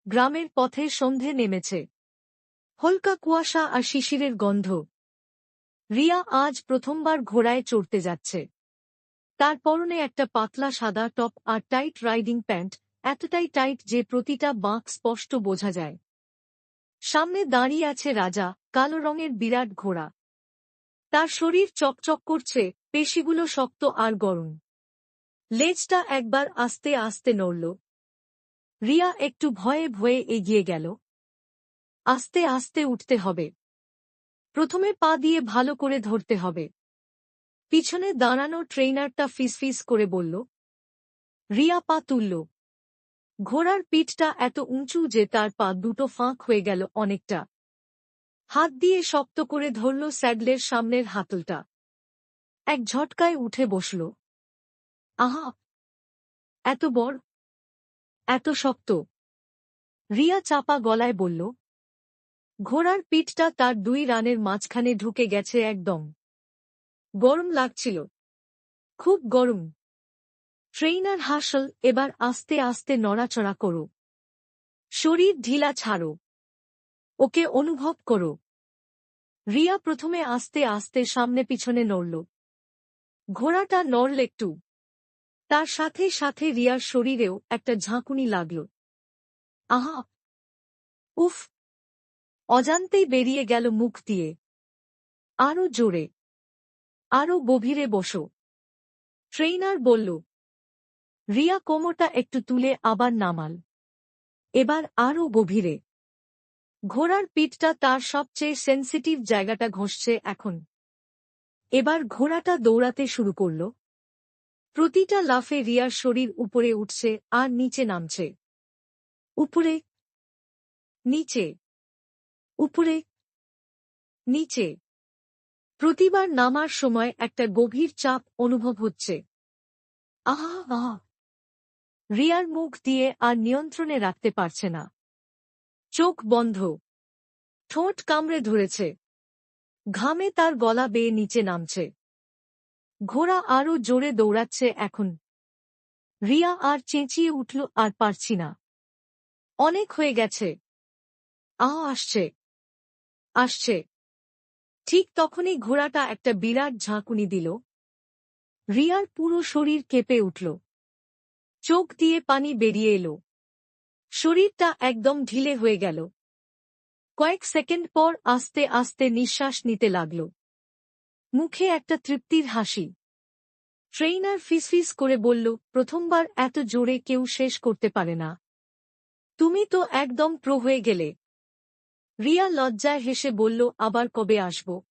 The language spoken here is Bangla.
গ্রামের পথে সন্ধে নেমেছে। হালকা কুয়াশা আর শিশিরের গন্ধ। রিয়া আজ প্রথমবার ঘোড়ায় চড়তে যাচ্ছে। তার পরনে একটা পাতলা সাদা টপ আর টাইট রাইডিং প্যান্ট, এতটাই টাইট যে প্রতিটা বাঁক স্পষ্ট বোঝা যায়। সামনে দাঁড়িয়ে আছে রাজা, কালো রঙের বিরাট ঘোড়া। তার শরীর চকচক করছে, পেশিগুলো শক্ত আর গরম। লেজটা একবার আস্তে আস্তে নড়ল। রিয়া একটু ভয়ে ভয়ে এগিয়ে গেল। আস্তে আস্তে উঠতে হবে। প্রথমে পা দিয়ে ভালো করে ধরতে হবে। পিছনে দাঁড়ানো ট্রেইনারটা ফিসফিস করে বলল। রিয়া পা তুলল। ঘোড়ার পিঠটা এত উঁচু যে তার পা দুটো ফাঁক হয়ে গেল অনেকটা। হাত দিয়ে শক্ত করে ধরল স্যাডলের সামনের হাতলটা। এক ঝটকায় উঠে বসল। আহা! এত বড়, এত শক্ত! রিয়া চাপা গলায় বলল। ঘোড়ার পিঠটা তার দুই রানের মাঝখানে ঢুকে গেছে একদম। গরম লাগছিল, খুব গরম। ট্রেইনার হাসল। এবার আস্তে আস্তে নড়াচড়া করো। শরীর ঢিলা ছাড়ো। ওকে অনুভব করো। রিয়া প্রথমে আস্তে আস্তে সামনে পিছনে নড়ল। ঘোড়াটা নড়ল একটু। তার সাথে সাথে রিয়ার শরীরেও একটা ঝাঁকুনি লাগল। আহা! উফ! অজান্তেই বেরিয়ে গেল মুখ দিয়ে। আরো জোরে, আরো গভীরে বসো, ট্রেইনার বলল। রিয়া কোমরটা একটু তুলে আবার নামাল। এবার আরো গভীরে। ঘোড়ার পিঠটা তার সবচেয়ে সেনসিটিভ জায়গাটা ঘষছে এখন। এবার ঘোড়াটা দৌড়াতে শুরু করল। প্রতিটা লাফে রিয়ার শরীর উপরে উঠছে আর নিচে নামছে। উপরে, নিচে, উপরে, নিচে। প্রতিবার নামার সময় একটা গভীর চাপ অনুভব হচ্ছে। আহা আহা! রিয়ার মুখ দিয়ে আর নিয়ন্ত্রণে রাখতে পারছে না। চোখ বন্ধ, ঠোঁট কামড়ে ধরেছে। ঘামে তার গলা বেয়ে নিচে নামছে। ঘোড়া আরো জোরে দৌড়াচ্ছে এখন। রিয়া আর চেঁচিয়ে উঠল, আর পারছি না, অনেক হয়ে গেছে। আসছে, আসছে। ঠিক তখনই ঘোড়াটা একটা বিরাট ঝাঁকুনি দিল। রিয়ার পুরো শরীর কেঁপে উঠল। চোখ দিয়ে পানি বেরিয়ে এলো। শরীরটা একদম ঢিলে হয়ে গেল। কয়েক সেকেন্ড পর আস্তে আস্তে নিঃশ্বাস নিতে লাগল। মুখে একটা তৃপ্তির হাসি। ট্রেইনার ফিসফিস করে বলল, প্রথমবার এত জোরে কেউ শেষ করতে পারে না। তুমি তো একদম প্রো হয়ে গেলে। রিয়া লজ্জায় হেসে বলল, আবার কবে আসব?